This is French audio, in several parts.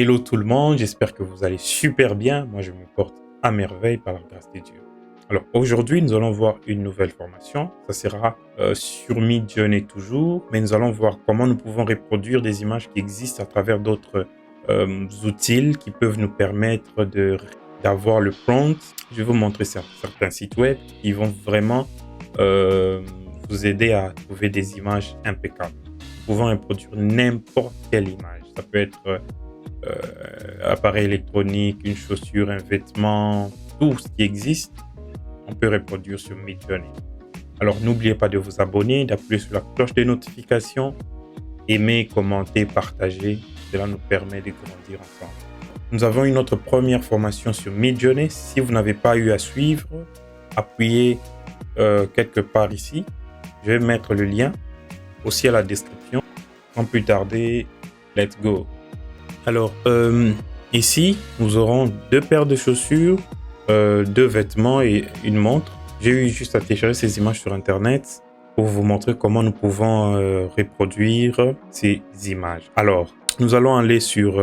Hello tout le monde, j'espère que vous allez super bien. Moi, je me porte à merveille par la grâce de Dieu. Alors aujourd'hui, nous allons voir une nouvelle formation. Ça sera sur Midjourney toujours, mais nous allons voir comment nous pouvons reproduire des images qui existent à travers d'autres outils qui peuvent nous permettre d'avoir le prompt. Je vais vous montrer certains sites web qui vont vraiment vous aider à trouver des images impeccables. Nous pouvons reproduire n'importe quelle image. Ça peut être appareil électronique, une chaussure, un vêtement, tout ce qui existe, on peut reproduire sur Midjourney. Alors n'oubliez pas de vous abonner, d'appuyer sur la cloche de notification, aimer, commenter, partager. Cela nous permet de grandir ensemble. Nous avons une autre première formation sur Midjourney. Si vous n'avez pas eu à suivre, appuyez quelque part ici. Je vais mettre le lien aussi à la description. Sans plus tarder, let's go. Alors, ici, nous aurons 2 paires de chaussures, 2 vêtements et une montre. J'ai eu juste à télécharger ces images sur Internet pour vous montrer comment nous pouvons reproduire ces images. Alors, nous allons aller sur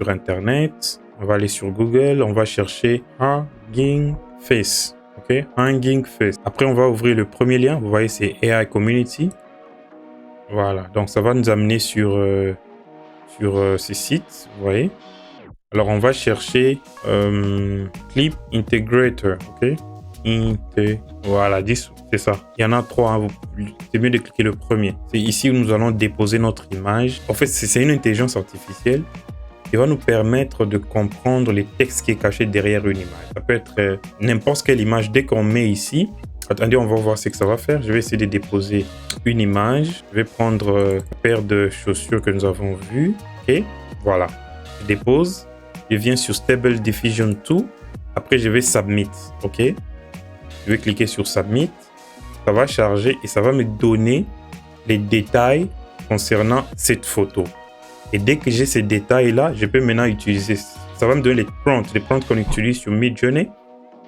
Internet. On va aller sur Google. On va chercher Hugging Face. OK? Hugging Face. Après, on va ouvrir le premier lien. Vous voyez, c'est AI Community. Voilà. Donc, ça va nous amener sur ces sites, vous voyez. Alors, on va chercher Clip Integrator, ok. Voilà, 10, c'est ça. Il y en a 3, hein. C'est mieux de cliquer le premier. C'est ici où nous allons déposer notre image. En fait, c'est une intelligence artificielle qui va nous permettre de comprendre les textes qui est caché derrière une image. Ça peut être n'importe quelle image. Dès qu'on met ici, attendez, on va voir ce que ça va faire. Je vais essayer de déposer une image. Je vais prendre une paire de chaussures que nous avons vues. Ok, voilà. Je dépose. Je viens sur Stable Diffusion 2. Après, je vais Submit. Ok. Je vais cliquer sur Submit. Ça va charger et ça va me donner les détails concernant cette photo. Et dès que j'ai ces détails-là, je peux maintenant utiliser. Ça va me donner les prompts qu'on utilise sur Midjourney.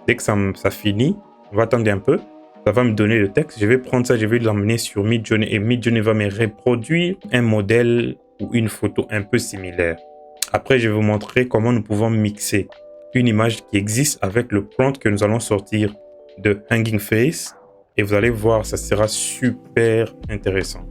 Dès que ça finit, on va attendre un peu. Ça va me donner le texte. Je vais prendre ça, je vais l'emmener sur Midjourney et Midjourney va me reproduire un modèle ou une photo un peu similaire. Après, je vais vous montrer comment nous pouvons mixer une image qui existe avec le prompt que nous allons sortir de Hugging Face. Et vous allez voir, ça sera super intéressant.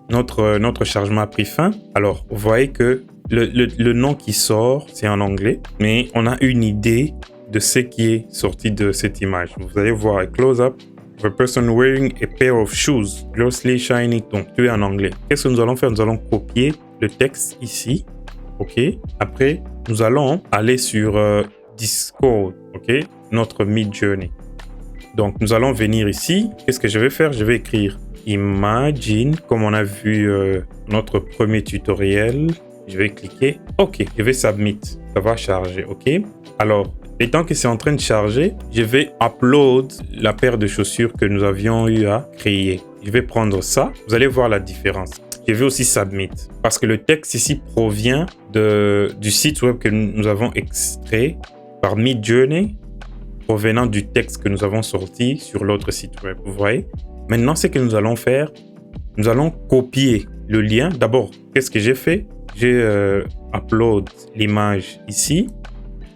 Notre chargement a pris fin. Alors, vous voyez que le nom qui sort, c'est en anglais. Mais on a une idée de ce qui est sorti de cette image. Vous allez voir un close-up. The person wearing a pair of shoes, glossy shiny. Donc, tout est en anglais. Qu'est-ce que nous allons faire? Nous allons copier le texte ici. OK. Après, nous allons aller sur Discord. OK. Notre Midjourney. Donc, nous allons venir ici. Qu'est-ce que je vais faire? Je vais écrire Imagine, comme on a vu notre premier tutoriel. Je vais cliquer. OK. Je vais Submit. Ça va charger. OK. Alors, et tant que c'est en train de charger, je vais upload la paire de chaussures que nous avions eu à créer. Je vais prendre ça. Vous allez voir la différence. Je vais aussi Submit. Parce que le texte ici provient du site web que nous avons extrait par Midjourney, provenant du texte que nous avons sorti sur l'autre site web. Vous voyez? Maintenant, ce que nous allons faire, nous allons copier le lien. D'abord, qu'est-ce que j'ai fait? J'ai upload l'image ici.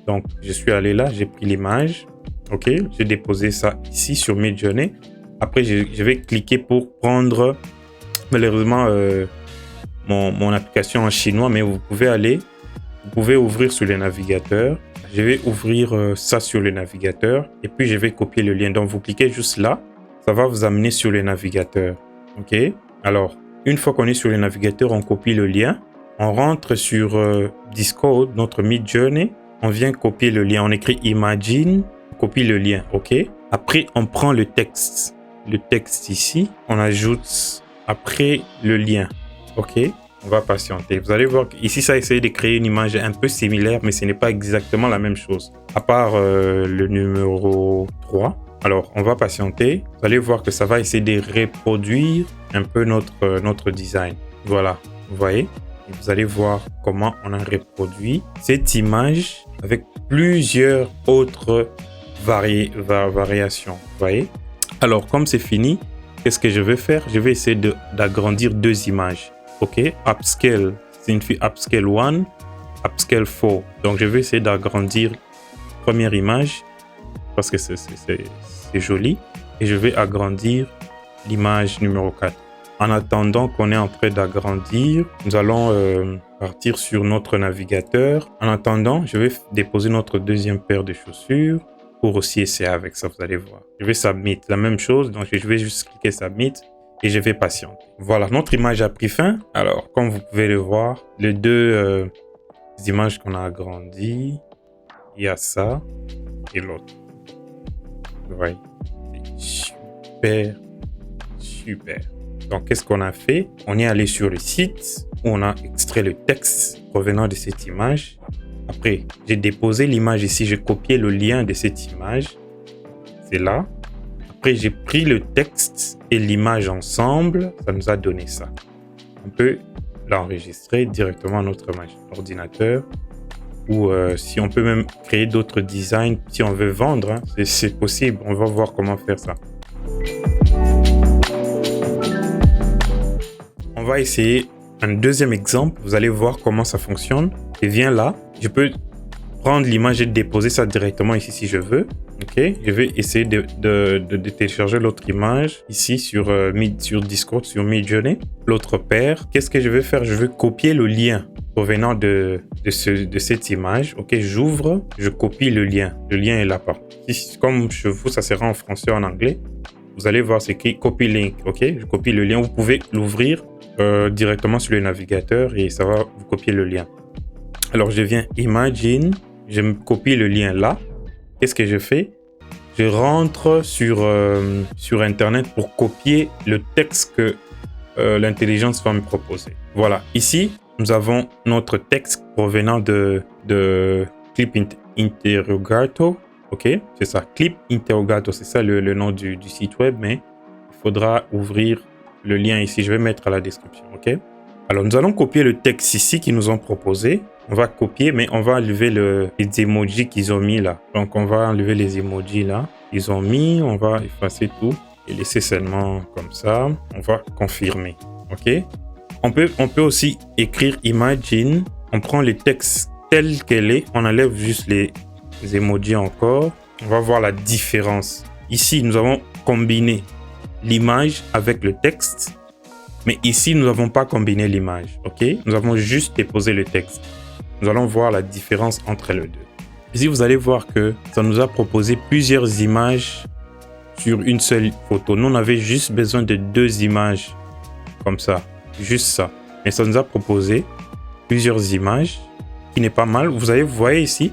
Donc, je suis allé là, j'ai pris l'image. OK, j'ai déposé ça ici sur Midjourney. Après, je vais cliquer pour prendre, malheureusement, mon application en chinois, mais vous pouvez ouvrir sur le navigateur. Je vais ouvrir ça sur le navigateur et puis je vais copier le lien. Donc, vous cliquez juste là, ça va vous amener sur le navigateur. OK, alors, une fois qu'on est sur le navigateur, on copie le lien. On rentre sur Discord, notre Midjourney. On vient copier le lien. On écrit Imagine, on copie le lien. OK. Après, on prend le texte. Le texte ici, on ajoute après le lien. OK. On va patienter. Vous allez voir qu'ici, ça a essayé de créer une image un peu similaire, mais ce n'est pas exactement la même chose. À part le numéro 3. Alors, on va patienter. Vous allez voir que ça va essayer de reproduire un peu notre design. Voilà. Vous voyez? Et vous allez voir comment on a reproduit cette image avec plusieurs autres variations. Vous voyez? Alors, comme c'est fini, qu'est-ce que je vais faire? Je vais essayer d'agrandir 2 images. OK? Upscale signifie upscale 1. Upscale 4. Donc, je vais essayer d'agrandir la première image parce que c'est joli. Et je vais agrandir l'image numéro 4. En attendant qu'on est en train d'agrandir, nous allons partir sur notre navigateur. En attendant, je vais déposer notre deuxième paire de chaussures pour aussi essayer avec ça, vous allez voir. Je vais submit, la même chose, donc je vais juste cliquer submit et je vais patienter. Voilà, notre image a pris fin. Alors, comme vous pouvez le voir, les deux images qu'on a agrandies, il y a ça et l'autre. Vous voyez, c'est super, super. Donc, qu'est-ce qu'on a fait? On est allé sur le site où on a extrait le texte provenant de cette image. Après, j'ai déposé l'image ici, j'ai copié le lien de cette image. C'est là. Après, j'ai pris le texte et l'image ensemble. Ça nous a donné ça. On peut l'enregistrer directement à notre ordinateur. Ou si on peut même créer d'autres designs, si on veut vendre, hein, c'est possible. On va voir comment faire ça. On va essayer un deuxième exemple. Vous allez voir comment ça fonctionne. Et viens là. Je peux prendre l'image et déposer ça directement ici si je veux. Ok. Je vais essayer de télécharger l'autre image ici sur Discord, sur Midjourney. L'autre paire. Qu'est-ce que je vais faire? Je vais copier le lien provenant de cette image. Ok. J'ouvre. Je copie le lien. Le lien est là-bas. Comme chez vous, ça sera en français ou en anglais. Vous allez voir, c'est écrit copy link. Ok. Je copie le lien. Vous pouvez l'ouvrir directement sur le navigateur et ça va vous copier le lien. Alors je viens Imagine, je me copie le lien là. Qu'est-ce que je fais? Je rentre sur internet pour copier le texte que l'intelligence va me proposer. Voilà, ici nous avons notre texte provenant de Clip Interrogato. Ok, c'est ça, Clip Interrogato, c'est ça le nom du site web, mais il faudra ouvrir le lien ici, je vais mettre à la description, ok? Alors, nous allons copier le texte ici qu'ils nous ont proposé. On va copier, mais on va enlever les emojis qu'ils ont mis là. Donc, on va enlever les emojis là. Ils ont mis, on va effacer tout et laisser seulement comme ça. On va confirmer, ok? On peut aussi écrire Imagine. On prend le texte tel qu'elle est. On enlève juste les emojis encore. On va voir la différence. Ici, nous avons combiné l'image avec le texte, mais ici nous n'avons pas combiné l'image. Ok, nous avons juste déposé le texte. Nous allons voir la différence entre les deux. Ici vous allez voir que ça nous a proposé plusieurs images sur une seule photo. Nous on avait juste besoin de 2 images comme ça, juste ça, mais ça nous a proposé plusieurs images qui n'est pas mal. Vous voyez ici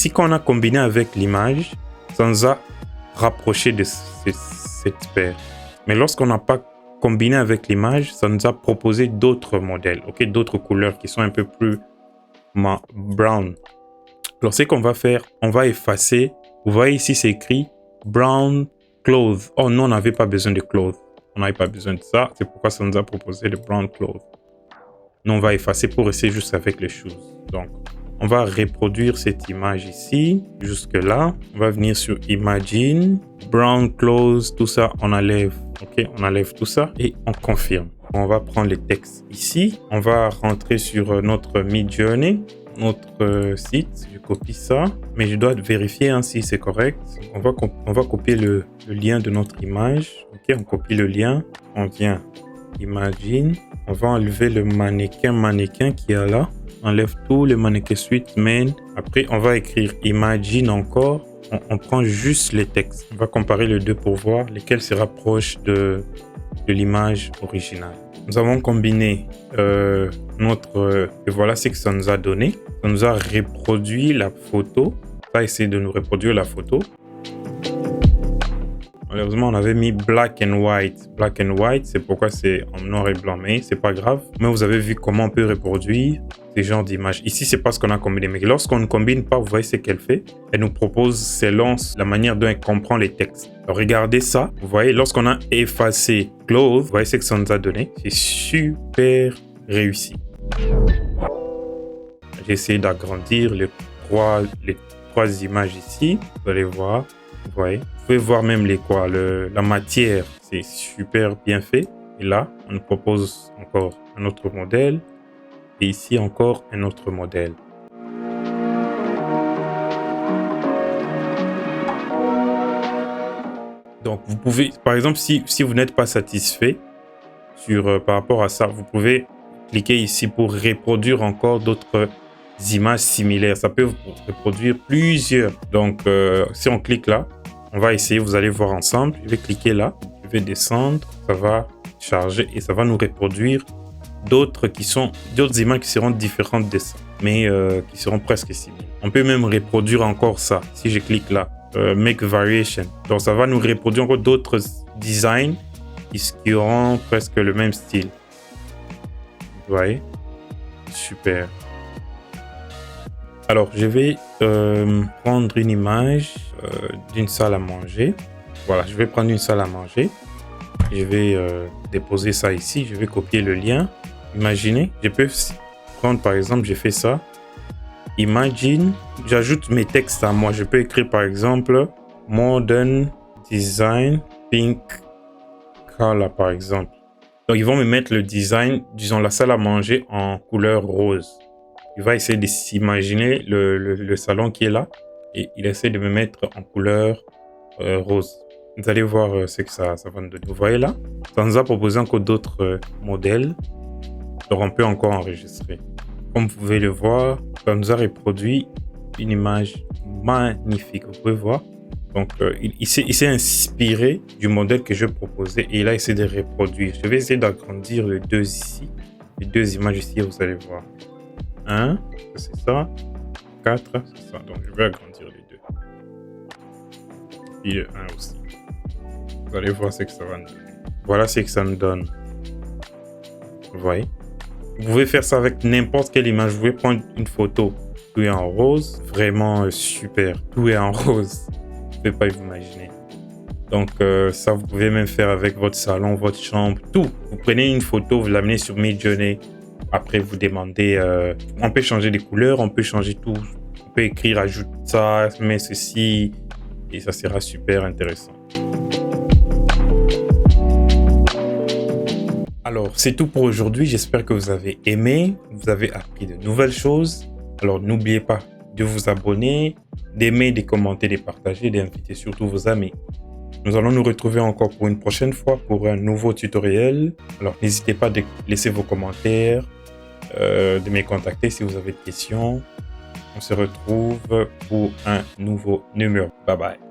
quand on a combiné avec l'image, ça nous a rapproché de cette paire. Mais lorsqu'on n'a pas combiné avec l'image, ça nous a proposé d'autres modèles, ok, d'autres couleurs qui sont un peu plus brown. Alors, ce qu'on va faire, on va effacer. Vous voyez ici, c'est écrit brown clothes. Oh, non, on n'avait pas besoin de clothes. On n'avait pas besoin de ça. C'est pourquoi ça nous a proposé le brown clothes. Nous, on va effacer pour rester juste avec les choses. Donc, on va reproduire cette image ici, jusque là. On va venir sur Imagine, Brown Clothes, tout ça, on enlève. Ok, on enlève tout ça et on confirme. On va prendre le texte ici. On va rentrer sur notre Midjourney, notre site. Je copie ça, mais je dois vérifier hein, si c'est correct. On va copier le lien de notre image. Ok, on copie le lien. On vient Imagine. On va enlever le mannequin qui est là. On enlève tous les mannequins suite main. Après, on va écrire Imagine encore. On prend juste les textes. On va comparer les deux pour voir lequel se rapproche de l'image originale. Nous avons combiné et voilà ce que ça nous a donné. Ça nous a reproduit la photo. On va essayer de nous reproduire la photo. Malheureusement, on avait mis black and white. Black and white, c'est pourquoi c'est en noir et blanc, mais c'est pas grave. Mais vous avez vu comment on peut reproduire ces genres d'images. Ici, c'est pas ce qu'on a combiné. Mais lorsqu'on ne combine pas, vous voyez ce qu'elle fait. Elle nous propose selon la manière dont elle comprend les textes. Alors, regardez ça. Vous voyez, lorsqu'on a effacé clothes, vous voyez ce que ça nous a donné. C'est super réussi. J'ai essayé d'agrandir les trois images ici. Vous allez voir. Vous voyez, vous pouvez voir même la matière, c'est super bien fait. Et là, on nous propose encore un autre modèle. Et ici encore un autre modèle. Donc, vous pouvez, par exemple, si vous n'êtes pas satisfait par rapport à ça, vous pouvez cliquer ici pour reproduire encore d'autres images similaires. Ça peut vous reproduire plusieurs. Donc, si on clique là, on va essayer, vous allez voir ensemble. Je vais cliquer là, je vais descendre, ça va charger et ça va nous reproduire d'autres images qui seront différentes de ça, mais qui seront presque similaires. On peut même reproduire encore ça. Si je clique là, Make Variation. Donc, ça va nous reproduire encore d'autres designs qui auront presque le même style. Vous voyez? Super. Alors, je vais prendre une image d'une salle à manger. Voilà, je vais prendre une salle à manger. Je vais déposer ça ici. Je vais copier le lien. Imaginez, je peux prendre par exemple, j'ai fait ça. Imagine, j'ajoute mes textes à moi. Je peux écrire par exemple Modern Design Pink Color par exemple. Donc, ils vont me mettre le design, disons la salle à manger en couleur rose. Il va essayer de s'imaginer le salon qui est là et il essaie de me mettre en couleur rose. Vous allez voir ce que ça va nous donner. Vous voyez là, ça nous a proposé encore d'autres modèles. Donc, on peut encore enregistrer. Comme vous pouvez le voir, ça nous a reproduit une image magnifique. Vous pouvez voir. Donc, il s'est inspiré du modèle que je proposais et il a essayé de reproduire. Je vais essayer d'agrandir les deux ici. Les deux images ici, vous allez voir. 1, c'est ça. 4, c'est ça. Donc, je vais agrandir les deux. Et le 1 aussi. Vous allez voir ce que ça va nous donner. Voilà ce que ça nous donne. Vous voyez? Vous pouvez faire ça avec n'importe quelle image. Vous pouvez prendre une photo. Tout est en rose. Vraiment super. Tout est en rose. Vous ne pouvez pas vous imaginer. Donc, ça, vous pouvez même faire avec votre salon, votre chambre, tout. Vous prenez une photo, vous l'amenez sur Midjourney. Après, vous demandez... on peut changer les couleurs, on peut changer tout. On peut écrire, ajoute ça, mets ceci. Et ça sera super intéressant. Alors, c'est tout pour aujourd'hui. J'espère que vous avez aimé. Vous avez appris de nouvelles choses. Alors, n'oubliez pas de vous abonner, d'aimer, de commenter, de partager, d'inviter surtout vos amis. Nous allons nous retrouver encore pour une prochaine fois pour un nouveau tutoriel. Alors, n'hésitez pas de laisser vos commentaires, de me contacter si vous avez des questions. On se retrouve pour un nouveau numéro. Bye bye.